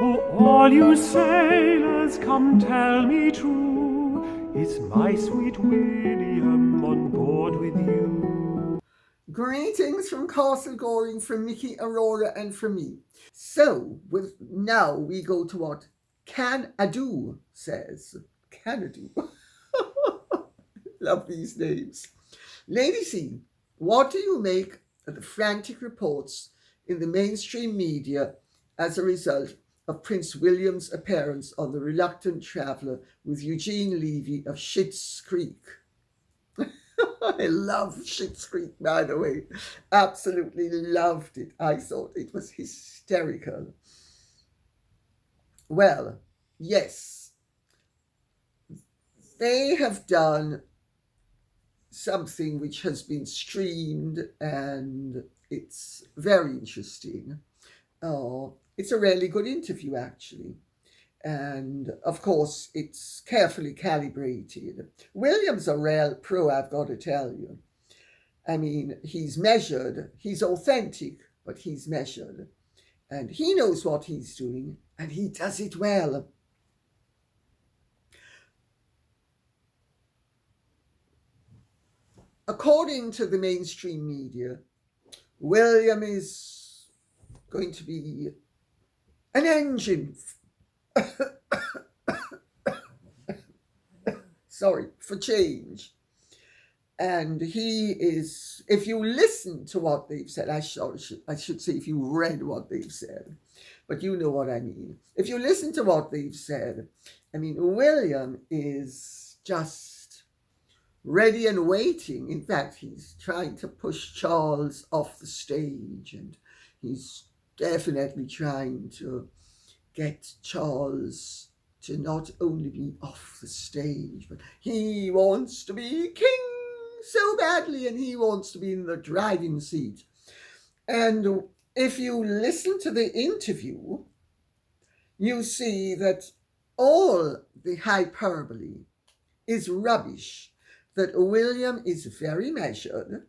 Oh, all you sailors, come tell me true, is my sweet William on board with you? Greetings from Castle Goring, from Mickey, Aurora, and from me. So, now we go to what Can-a-do says. Can-a-do. Love these names. Lady C, what do you make of the frantic reports in the mainstream media as a result of Prince William's appearance on The Reluctant Traveller with Eugene Levy of Schitt's Creek? I love Schitt's Creek, by the way. Absolutely loved it. I thought it was hysterical. Well, yes, they have done something which has been streamed and it's very interesting. It's a really good interview, actually. And of course, it's carefully calibrated. William's a real pro, I've got to tell you. I mean, he's measured, he's authentic, but he's measured. And he knows what he's doing, and he does it well. According to the mainstream media, William is going to be an engine for change. And he is, if you listen to what they've said, I should say if you read what they've said, but you know what I mean. If you listen to what they've said, I mean, William is just ready and waiting. In fact, he's trying to push Charles off the stage, and he's definitely trying to get Charles to not only be off the stage, but he wants to be king so badly, and he wants to be in the driving seat. And if you listen to the interview, you see that all the hyperbole is rubbish, that William is very measured,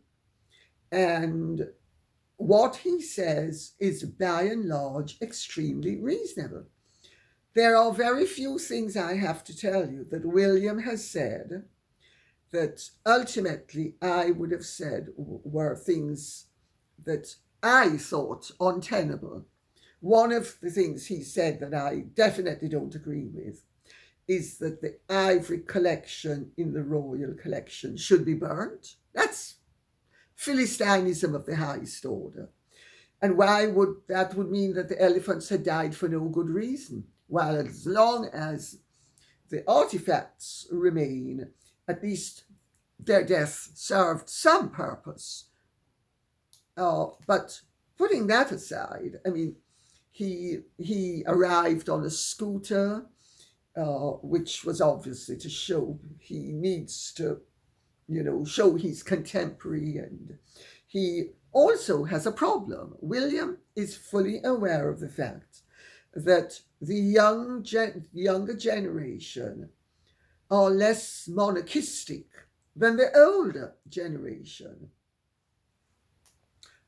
and what he says is by and large extremely reasonable. There are very few things, I have to tell you, that William has said that ultimately I would have said were things that I thought untenable. One of the things he said that I definitely don't agree with is that the ivory collection in the royal collection should be burnt. That's Philistinism of the highest order. And why would that would mean that the elephants had died for no good reason? Well, as long as the artifacts remain, at least their death served some purpose. But putting that aside, I mean, he arrived on a scooter, which was obviously to show he needs to, show he's contemporary, and he also has a problem. William is fully aware of the fact that the younger generation are less monarchistic than the older generation.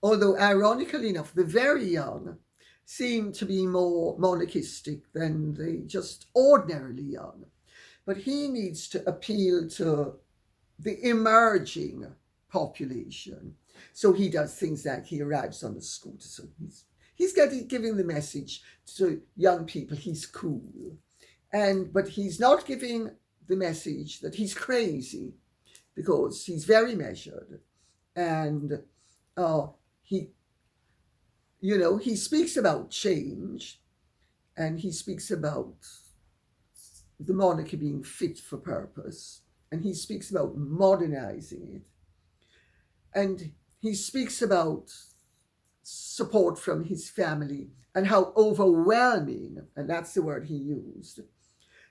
Although, ironically enough, the very young seem to be more monarchistic than the just ordinarily young. But he needs to appeal to the emerging population. So he does things like he arrives on a scooter. So he's giving the message to young people he's cool. But he's not giving the message that he's crazy, because he's very measured. And he speaks about change, and he speaks about the monarchy being fit for purpose, and he speaks about modernizing it, and he speaks about support from his family and how overwhelming, and that's the word he used,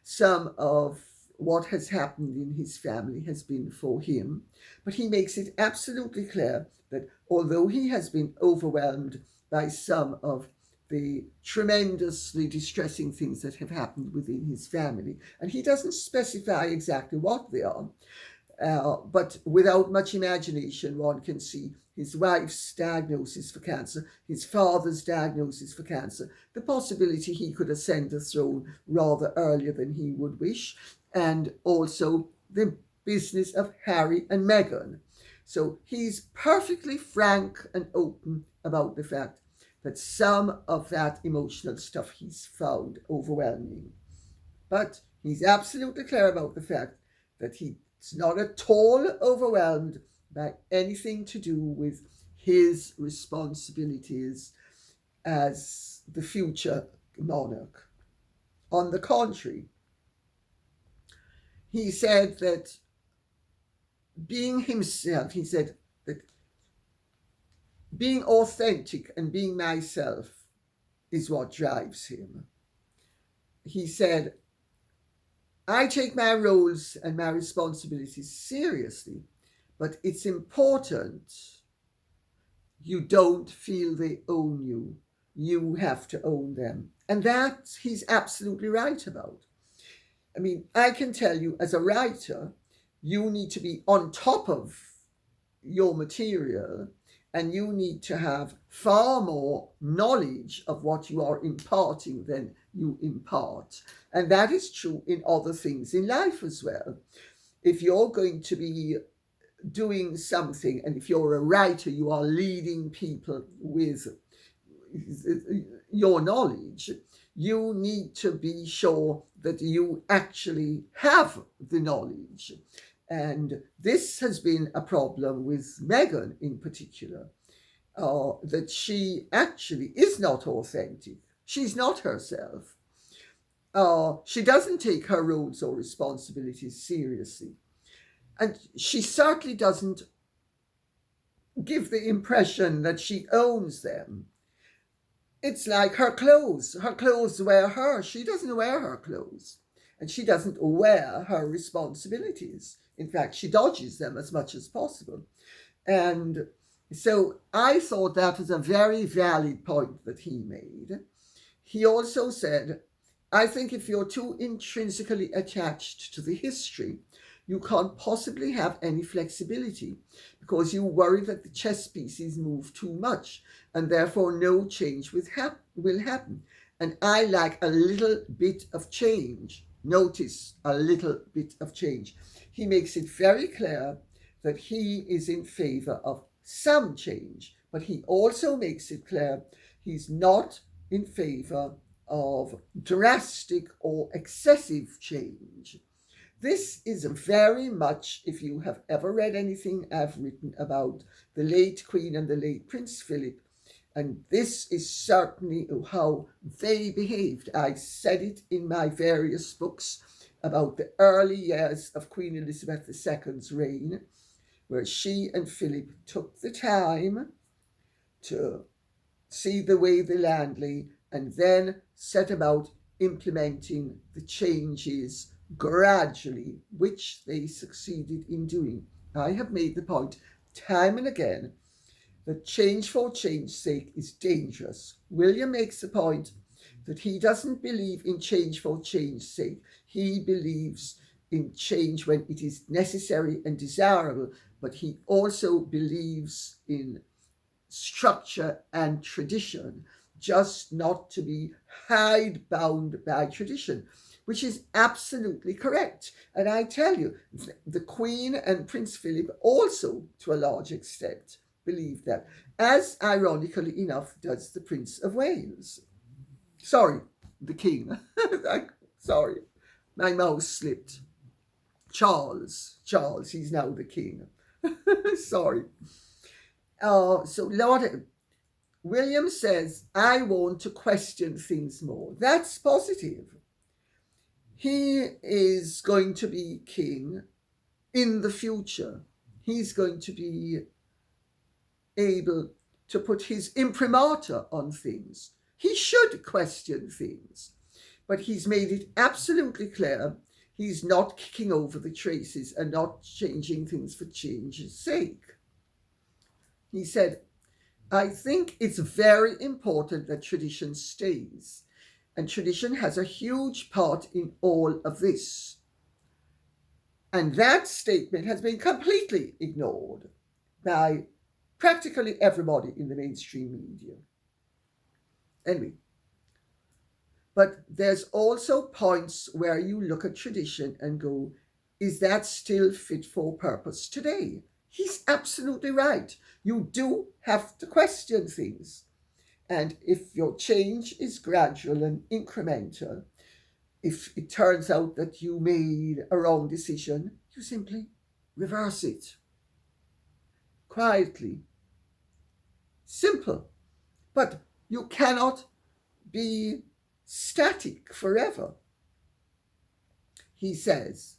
some of what has happened in his family has been for him. But he makes it absolutely clear that although he has been overwhelmed by some of the tremendously distressing things that have happened within his family, and he doesn't specify exactly what they are, But without much imagination, one can see his wife's diagnosis for cancer, his father's diagnosis for cancer, the possibility he could ascend the throne rather earlier than he would wish, and also the business of Harry and Meghan. So he's perfectly frank and open about the fact that some of that emotional stuff he's found overwhelming. But he's absolutely clear about the fact that he's not at all overwhelmed by anything to do with his responsibilities as the future monarch. On the contrary, he said that being himself, he said that being authentic and being myself is what drives him. He said, I take my roles and my responsibilities seriously, but it's important you don't feel they own you. You have to own them. And that he's absolutely right about. I mean, I can tell you as a writer, you need to be on top of your material, and you need to have far more knowledge of what you are imparting than you impart. And that is true in other things in life as well. If you're going to be doing something, and if you're a writer, you are leading people with your knowledge, you need to be sure that you actually have the knowledge. And this has been a problem with Meghan in particular, that she actually is not authentic. She's not herself. She doesn't take her roles or responsibilities seriously. And she certainly doesn't give the impression that she owns them. It's like her clothes. Her clothes wear her. She doesn't wear her clothes. And she doesn't wear her responsibilities. In fact, she dodges them as much as possible. And so I thought that was a very valid point that he made. He also said, I think if you're too intrinsically attached to the history, you can't possibly have any flexibility because you worry that the chess pieces move too much and therefore no change will happen. And I like a little bit of change. Notice a little bit of change. He makes it very clear that he is in favor of some change, but he also makes it clear he's not in favor of drastic or excessive change. This is very much, if you have ever read anything I've written about the late Queen and the late Prince Philip, and this is certainly how they behaved. I said it in my various books about the early years of Queen Elizabeth II's reign, where she and Philip took the time to see the way the land lay and then set about implementing the changes gradually, which they succeeded in doing. I have made the point time and again that change for change's sake is dangerous. William makes the point that he doesn't believe in change for change's sake. He believes in change when it is necessary and desirable, but he also believes in structure and tradition, just not to be hidebound by tradition, which is absolutely correct. And I tell you, the Queen and Prince Philip also, to a large extent, believe that, as ironically enough does the Prince of Wales. Sorry, the King. Sorry, my mouse slipped. Charles, he's now the King. Sorry. So Lord William says, I want to question things more. That's positive. He is going to be king in the future. He's going to be able to put his imprimatur on things. He should question things, but he's made it absolutely clear he's not kicking over the traces and not changing things for change's sake. He said, I think it's very important that tradition stays, and tradition has a huge part in all of this. And that statement has been completely ignored by practically everybody in the mainstream media. Anyway, but there's also points where you look at tradition and go, is that still fit for purpose today? He's absolutely right. You do have to question things. And if your change is gradual and incremental, if it turns out that you made a wrong decision, you simply reverse it. Quietly. Simple. But you cannot be static forever. He says,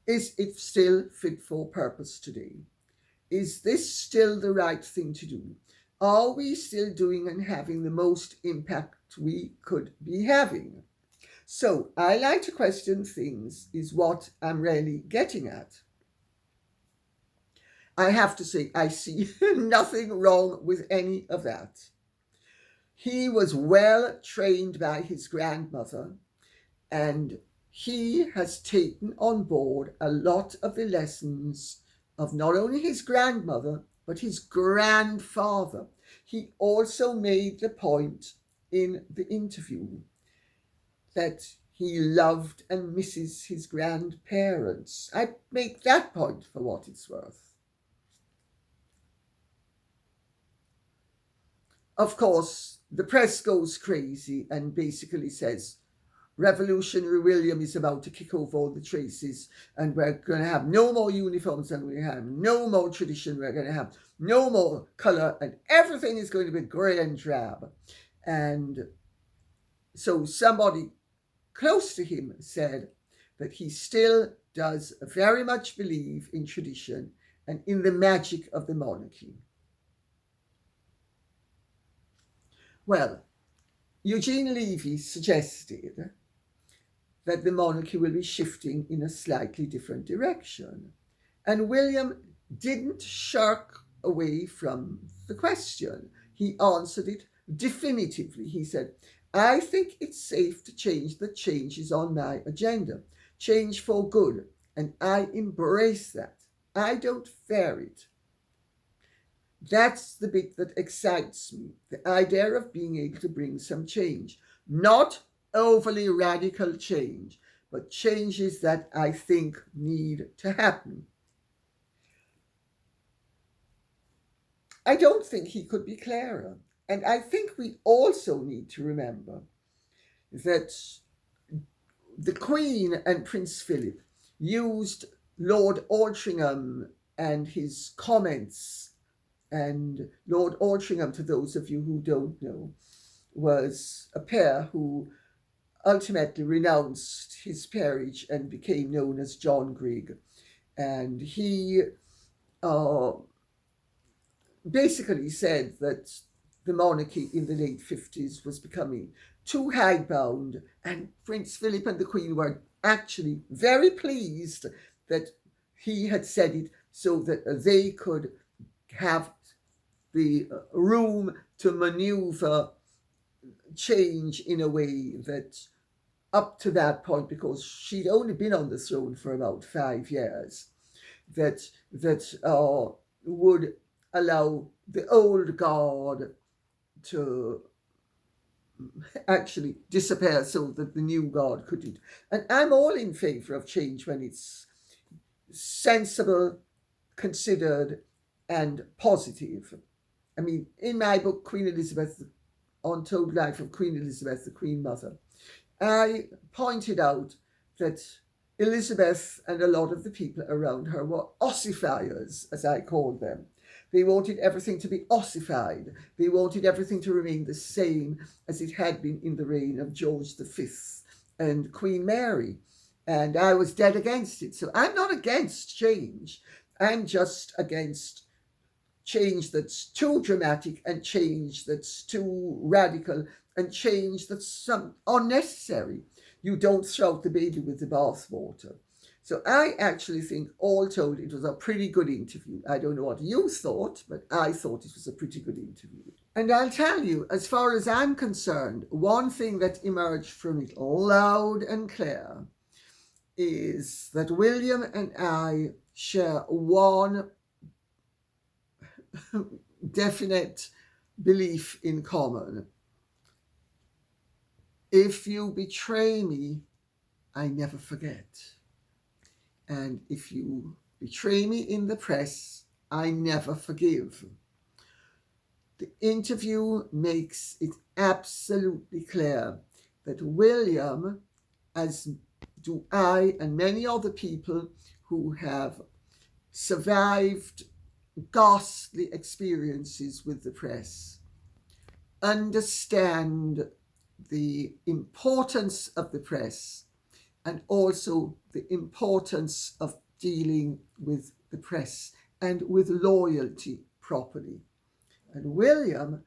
is it still fit for purpose today? Is this still the right thing to do? Are we still doing and having the most impact we could be having? So I like to question things, is what I'm really getting at. I have to say, I see nothing wrong with any of that. He was well trained by his grandmother, and he has taken on board a lot of the lessons of not only his grandmother, but his grandfather. He also made the point in the interview that he loved and misses his grandparents. I make that point for what it's worth. Of course, the press goes crazy and basically says, Revolutionary William is about to kick over all the traces, and we're going to have no more uniforms, and we have no more tradition, we're going to have no more colour, and everything is going to be grey and drab. And so somebody close to him said that he still does very much believe in tradition and in the magic of the monarchy. Well, Eugene Levy suggested that the monarchy will be shifting in a slightly different direction. And William didn't shirk away from the question. He answered it definitively. He said, I think it's safe to change the changes on my agenda. Change for good. And I embrace that. I don't fear it. That's the bit that excites me. The idea of being able to bring some change. Not overly radical change, but changes that I think need to happen. I don't think he could be clearer. And I think we also need to remember that the Queen and Prince Philip used Lord Altrincham and his comments. And Lord Altrincham, to those of you who don't know, was a peer who ultimately renounced his peerage and became known as John Grigg. And he basically said that the monarchy in the late 50s was becoming too hidebound, and Prince Philip and the Queen were actually very pleased that he had said it so that they could have the room to maneuver change in a way that up to that point, because she'd only been on the throne for about 5 years, that would allow the old guard to actually disappear so that the new guard couldn't. And I'm all in favour of change when it's sensible, considered, and positive. I mean, in my book, Queen Elizabeth, The Untold Life of Queen Elizabeth, the Queen Mother, I pointed out that Elizabeth and a lot of the people around her were ossifiers, as I called them. They wanted everything to be ossified. They wanted everything to remain the same as it had been in the reign of George V and Queen Mary. And I was dead against it. So I'm not against change. I'm just against change that's too dramatic and change that's too radical and change that's unnecessary. You don't throw out the baby with the bathwater. So I actually think, all told, it was a pretty good interview. I don't know what you thought, but I thought it was a pretty good interview. And I'll tell you, as far as I'm concerned, one thing that emerged from it loud and clear is that William and I share one definite belief in common. If you betray me, I never forget. And if you betray me in the press, I never forgive. The interview makes it absolutely clear that William, as do I and many other people who have survived ghastly experiences with the press, understand the importance of the press and also the importance of dealing with the press and with loyalty properly. And William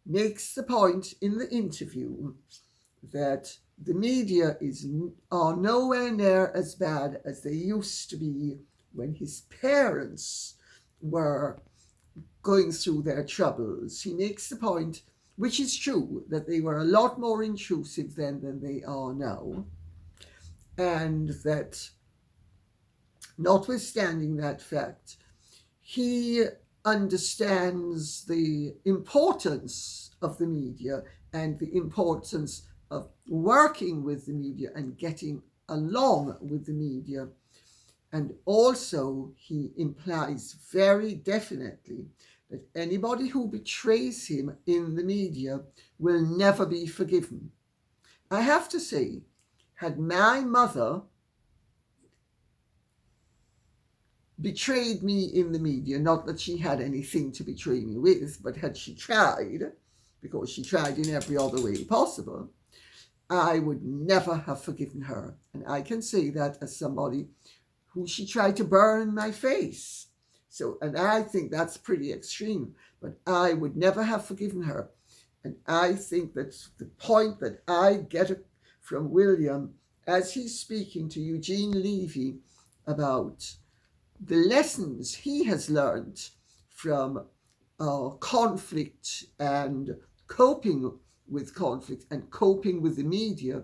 makes the point in the interview that the media are nowhere near as bad as they used to be when his parents were going through their troubles. He makes the point, which is true, that they were a lot more intrusive then than they are now, and that notwithstanding that fact, he understands the importance of the media and the importance of working with the media and getting along with the media. And also, he implies very definitely that anybody who betrays him in the media will never be forgiven. I have to say, had my mother betrayed me in the media, not that she had anything to betray me with, but had she tried, because she tried in every other way possible, I would never have forgiven her. And I can say that as somebody who she tried to burn my face. So, and I think that's pretty extreme, but I would never have forgiven her. And I think that the point that I get from William as he's speaking to Eugene Levy about the lessons he has learned from conflict and coping with conflict and coping with the media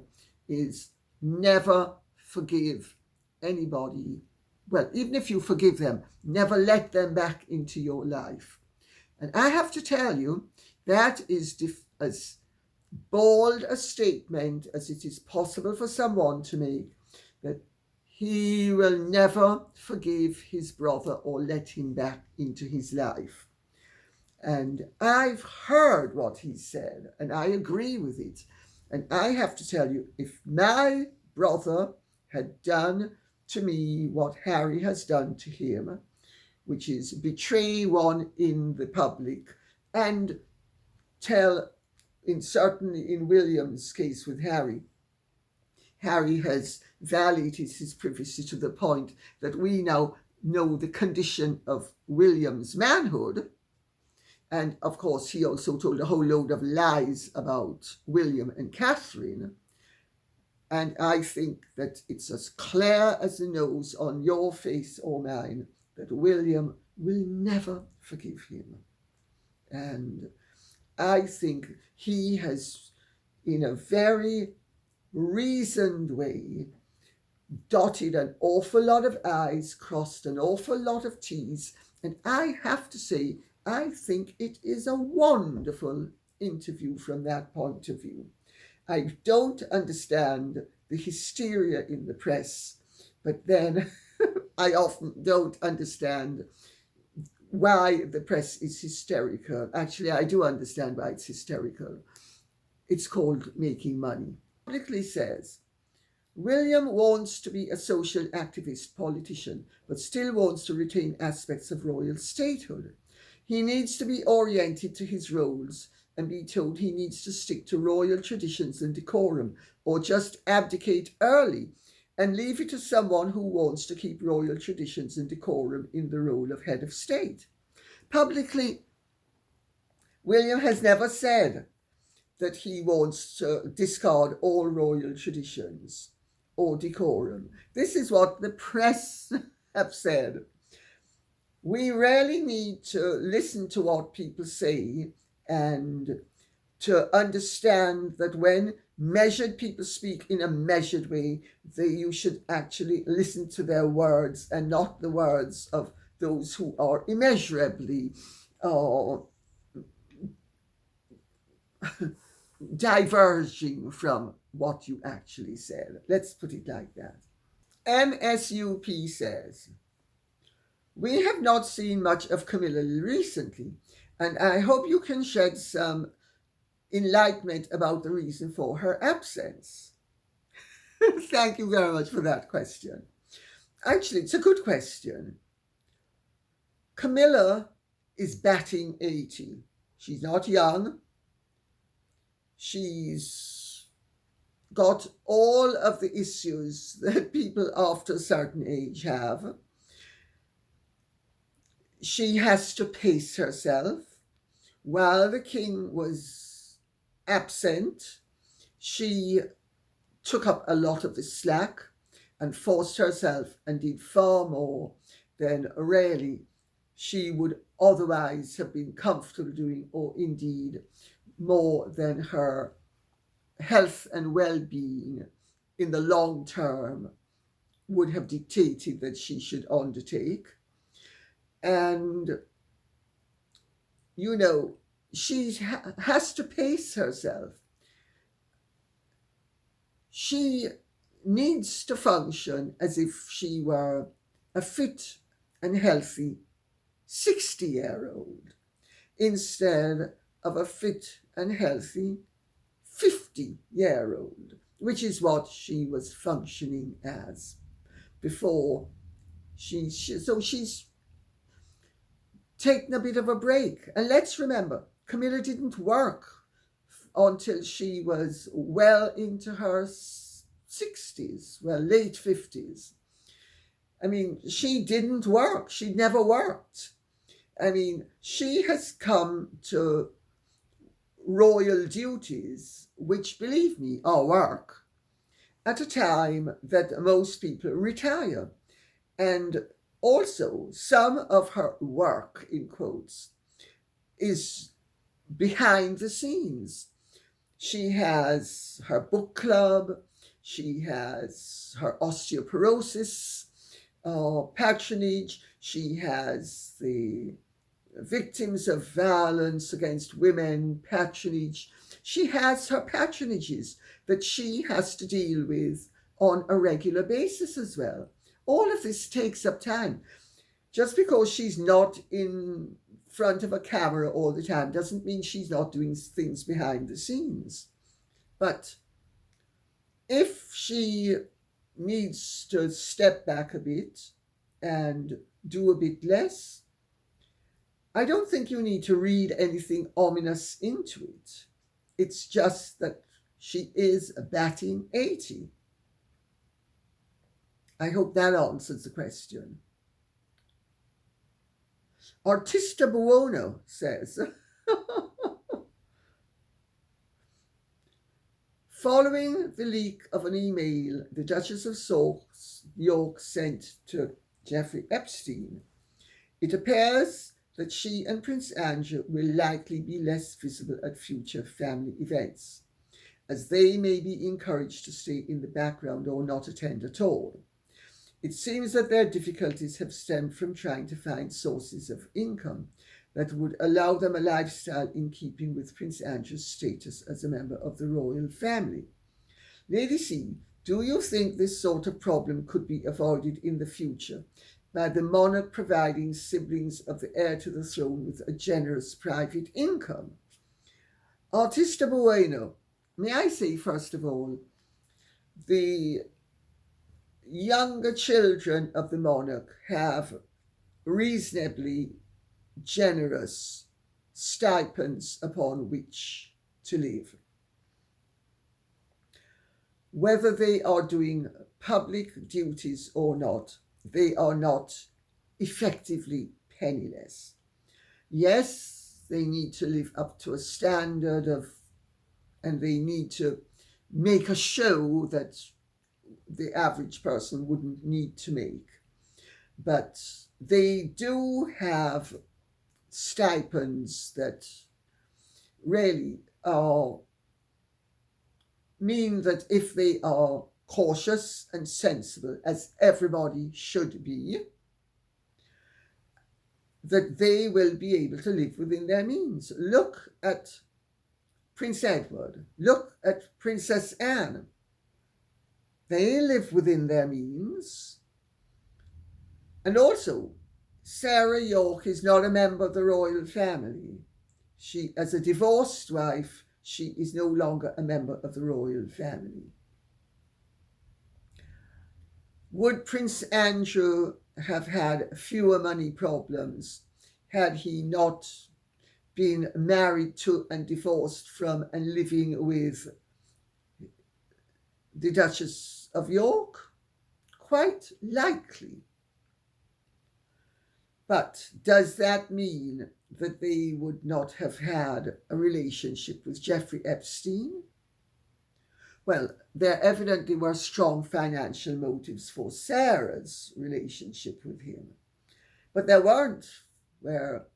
is never forgive anybody. Well, even if you forgive them, never let them back into your life. And I have to tell you, that is as bold a statement as it is possible for someone to make, that he will never forgive his brother or let him back into his life. And I've heard what he said, and I agree with it. And I have to tell you, if my brother had done to me what Harry has done to him, which is betray one in the public and tell, certainly in William's case with Harry has violated his privacy to the point that we now know the condition of William's manhood. And of course, he also told a whole load of lies about William and Catherine. And I think that it's as clear as the nose on your face or mine that William will never forgive him. And I think he has, in a very reasoned way, dotted an awful lot of I's, crossed an awful lot of T's. And I have to say, I think it is a wonderful interview from that point of view. I don't understand the hysteria in the press, but then I often don't understand why the press is hysterical. Actually, I do understand why it's hysterical. It's called making money. It publicly says, William wants to be a social activist politician, but still wants to retain aspects of royal statehood. He needs to be oriented to his roles and be told he needs to stick to royal traditions and decorum, or just abdicate early and leave it to someone who wants to keep royal traditions and decorum in the role of head of state. Publicly, William has never said that he wants to discard all royal traditions or decorum. This is what the press have said. We rarely need to listen to what people say and to understand that when measured people speak in a measured way, you should actually listen to their words and not the words of those who are immeasurably diverging from what you actually said. Let's put it like that. MSUP says, we have not seen much of Camilla recently, and I hope you can shed some enlightenment about the reason for her absence. Thank you very much for that question. Actually, it's a good question. Camilla is batting 80. She's not young. She's got all of the issues that people after a certain age have. She has to pace herself. While the king was absent, she took up a lot of the slack and forced herself and did far more than really she would otherwise have been comfortable doing, or indeed more than her health and well-being in the long term would have dictated that she should undertake. And, you know, she has to pace herself. She needs to function as if she were a fit and healthy 60-year-old instead of a fit and healthy 50-year-old, which is what she was functioning as before. So she's taken a bit of a break. And let's remember, Camilla didn't work until she was well into her 60s, well, late 50s. I mean, she didn't work. She never worked. I mean, she has come to royal duties, which, believe me, are work, at a time that most people retire. And also, some of her work, in quotes, is behind the scenes. She has her book club, she has her osteoporosis patronage, she has the victims of violence against women patronage. She has her patronages that she has to deal with on a regular basis as well. All of this takes up time. Just because she's not in front of a camera all the time doesn't mean she's not doing things behind the scenes. But if she needs to step back a bit and do a bit less, I don't think you need to read anything ominous into it. It's just that she is batting 80. I hope that answers the question. Artista Buono says, following the leak of an email the Duchess of York sent to Jeffrey Epstein, it appears that she and Prince Andrew will likely be less visible at future family events, as they may be encouraged to stay in the background or not attend at all. It seems that their difficulties have stemmed from trying to find sources of income that would allow them a lifestyle in keeping with Prince Andrew's status as a member of the royal family. Lady C, do you think this sort of problem could be avoided in the future by the monarch providing siblings of the heir to the throne with a generous private income? Artista Bueno, may I say, first of all, the younger children of the monarch have reasonably generous stipends upon which to live. Whether they are doing public duties or not, they are not effectively penniless. Yes, they need to live up to a standard of, and they need to make a show that the average person wouldn't need to make. But they do have stipends that really mean that if they are cautious and sensible, as everybody should be, that they will be able to live within their means. Look at Prince Edward. Look at Princess Anne. They live within their means. And also, Sarah York is not a member of the royal family. She, as a divorced wife, she is no longer a member of the royal family. Would Prince Andrew have had fewer money problems had he not been married to and divorced from and living with the Duchess of York? Quite likely. But does that mean that they would not have had a relationship with Jeffrey Epstein? Well, there evidently were strong financial motives for Sarah's relationship with him, but there weren't where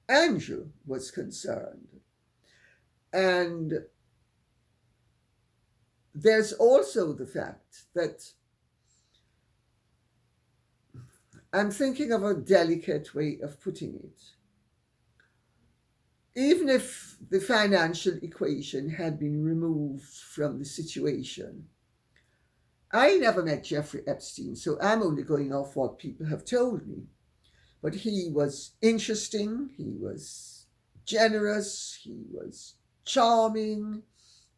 Andrew was concerned. And there's also the fact that I'm thinking of a delicate way of putting it. Even if the financial equation had been removed from the situation, I never met Jeffrey Epstein, so I'm only going off what people have told me. But he was interesting, he was generous, he was charming,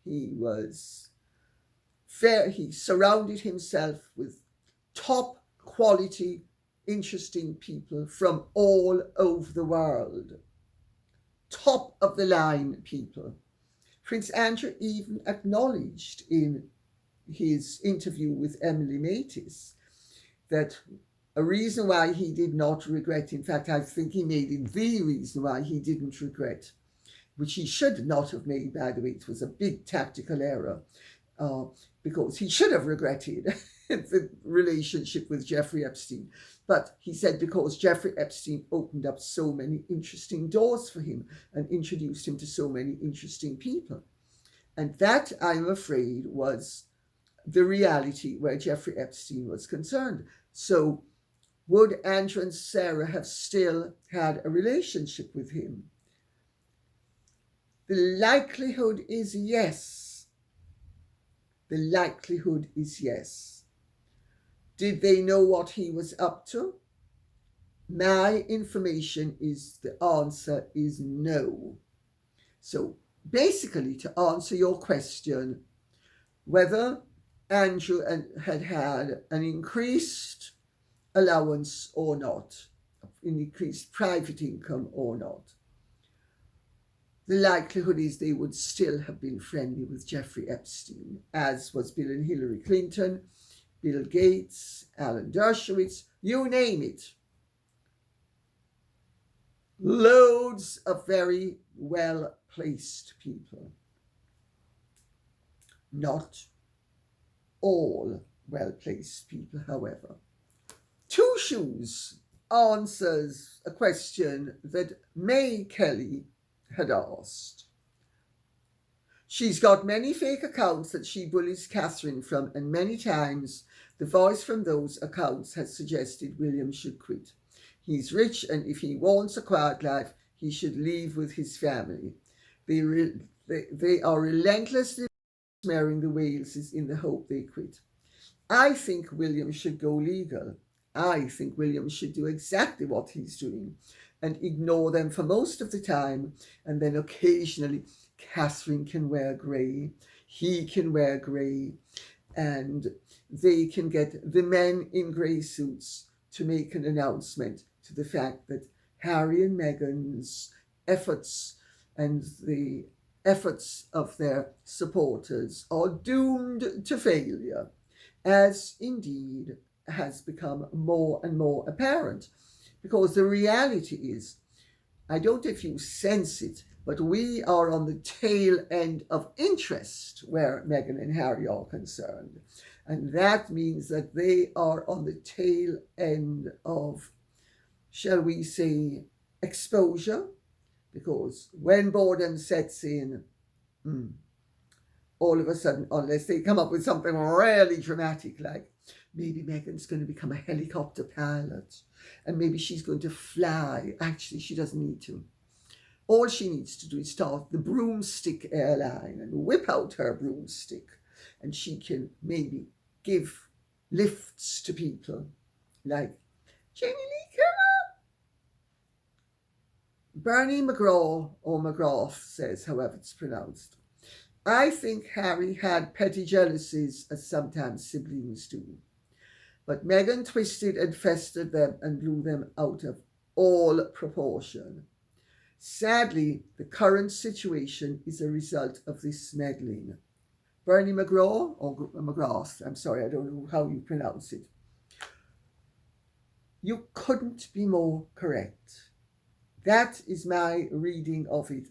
he was fair, he surrounded himself with top quality, interesting people from all over the world. Top of the line people. Prince Andrew even acknowledged in his interview with Emily Matis that a reason why he did not regret, in fact, I think he made it the reason why he didn't regret, which he should not have made, by the way. It was a big tactical error, because he should have regretted the relationship with Jeffrey Epstein. But he said because Jeffrey Epstein opened up so many interesting doors for him and introduced him to so many interesting people. And that, I'm afraid, was the reality where Jeffrey Epstein was concerned. So would Andrew and Sarah have still had a relationship with him? The likelihood is yes. The likelihood is yes. Did they know what he was up to? My information is the answer is no. So basically, to answer your question, whether Andrew had had an increased allowance or not, an increased private income or not, the likelihood is they would still have been friendly with Jeffrey Epstein, as was Bill and Hillary Clinton, Bill Gates, Alan Dershowitz, you name it. Loads of very well-placed people. Not all well-placed people, however. Two Shoes answers a question that May Kelly had asked. She's got many fake accounts that she bullies Catherine from, and many times the voice from those accounts has suggested William should quit. He's rich, and if he wants a quiet life, he should leave with his family. They are relentlessly smearing the Waleses in the hope they quit. I think William should go legal. I think William should do exactly what he's doing and ignore them for most of the time, and then occasionally Catherine can wear grey, he can wear grey, and they can get the men in grey suits to make an announcement to the fact that Harry and Meghan's efforts and the efforts of their supporters are doomed to failure, as indeed has become more and more apparent. Because the reality is, I don't know if you sense it, but we are on the tail end of interest where Meghan and Harry are concerned. And that means that they are on the tail end of, shall we say, exposure, because when boredom sets in, all of a sudden, unless they come up with something really dramatic, like maybe Meghan's going to become a helicopter pilot and maybe she's going to fly. Actually, she doesn't need to. All she needs to do is start the broomstick airline and whip out her broomstick, and she can maybe give lifts to people like Jamie Lee Curran. Bernie McGraw, or McGrath, says, however it's pronounced, I think Harry had petty jealousies, as sometimes siblings do. But Meghan twisted and festered them and blew them out of all proportion. Sadly, the current situation is a result of this meddling. Bernie McGraw, or McGrath, I'm sorry, I don't know how you pronounce it. You couldn't be more correct. That is my reading of it,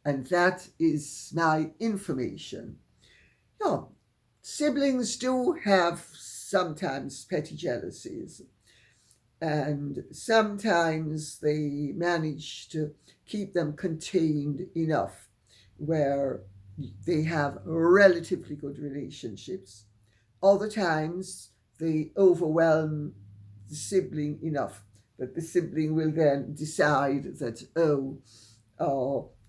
and that is my information. Yeah, siblings do have sometimes petty jealousies, and sometimes they manage to keep them contained enough where they have relatively good relationships. Other times they overwhelm the sibling enough that the sibling will then decide that,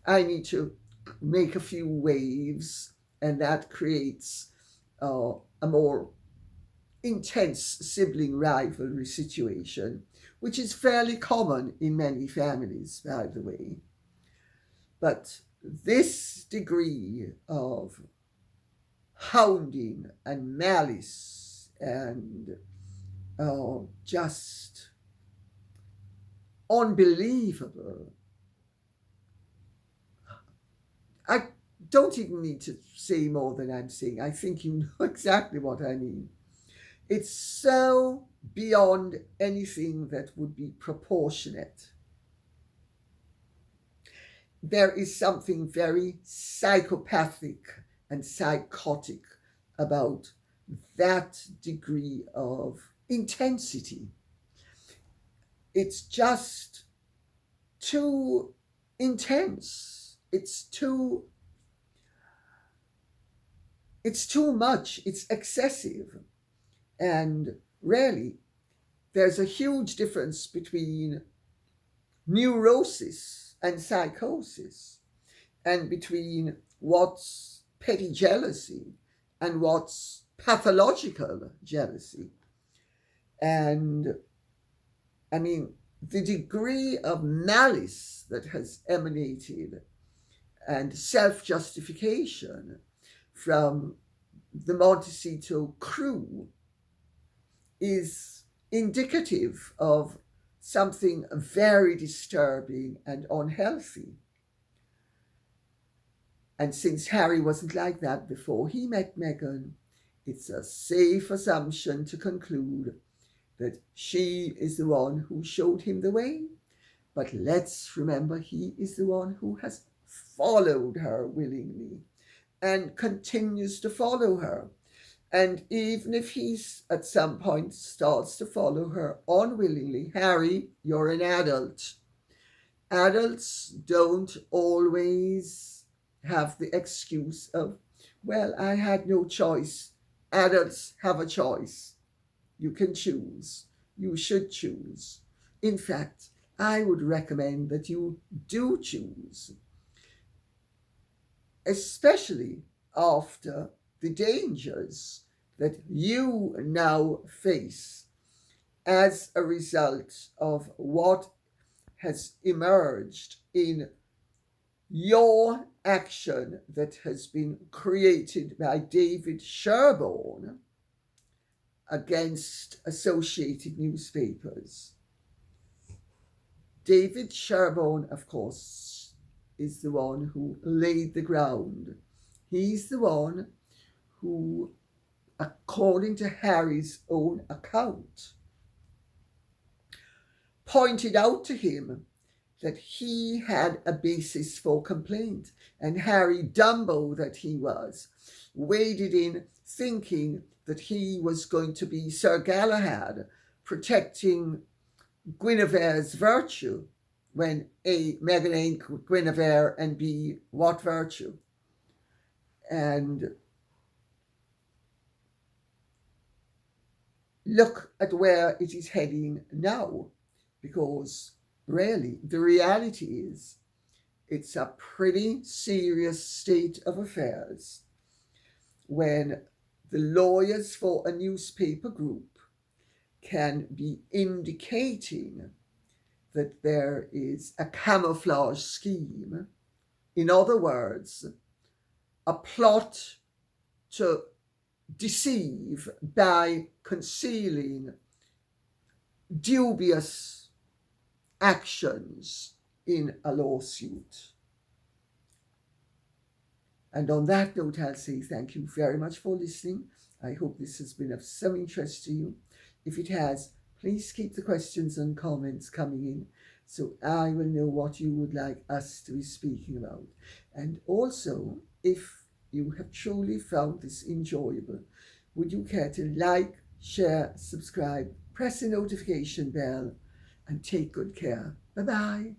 I need to make a few waves, and that creates a more intense sibling rivalry situation, which is fairly common in many families, by the way. But this degree of hounding and malice and just unbelievable. I don't even need to say more than I'm saying. I think you know exactly what I mean. It's so beyond anything that would be proportionate. There is something very psychopathic and psychotic about that degree of intensity. It's just too intense. It's too much. It's excessive. And really, there's a huge difference between neurosis and psychosis, and between what's petty jealousy and what's pathological jealousy. And I mean, the degree of malice that has emanated and self-justification from the Montecito crew is indicative of something very disturbing and unhealthy. And since Harry wasn't like that before he met Meghan, it's a safe assumption to conclude that she is the one who showed him the way. But let's remember, he is the one who has followed her willingly and continues to follow her. And even if he's at some point starts to follow her unwillingly, Harry, you're an adult. Adults don't always have the excuse of, well, I had no choice. Adults have a choice. You can choose. You should choose. In fact, I would recommend that you do choose, especially after the dangers that you now face as a result of what has emerged in your action that has been created by David Sherborne against Associated Newspapers. David Sherborne, of course, is the one who laid the ground. He's the one who, according to Harry's own account, pointed out to him that he had a basis for complaint. And Harry, Dumbo that he was, waded in thinking that he was going to be Sir Galahad protecting Guinevere's virtue. when A, Meghan ain't Guinevere, and B, what virtue? And look at where it is heading now, because really the reality is it's a pretty serious state of affairs when the lawyers for a newspaper group can be indicating that there is a camouflage scheme. In other words, a plot to deceive by concealing dubious actions in a lawsuit. And on that note, I'll say thank you very much for listening. I hope this has been of some interest to you. If it has, please keep the questions and comments coming in so I will know what you would like us to be speaking about. And also, if you have truly found this enjoyable, would you care to like, share, subscribe, press the notification bell, and take good care. Bye-bye.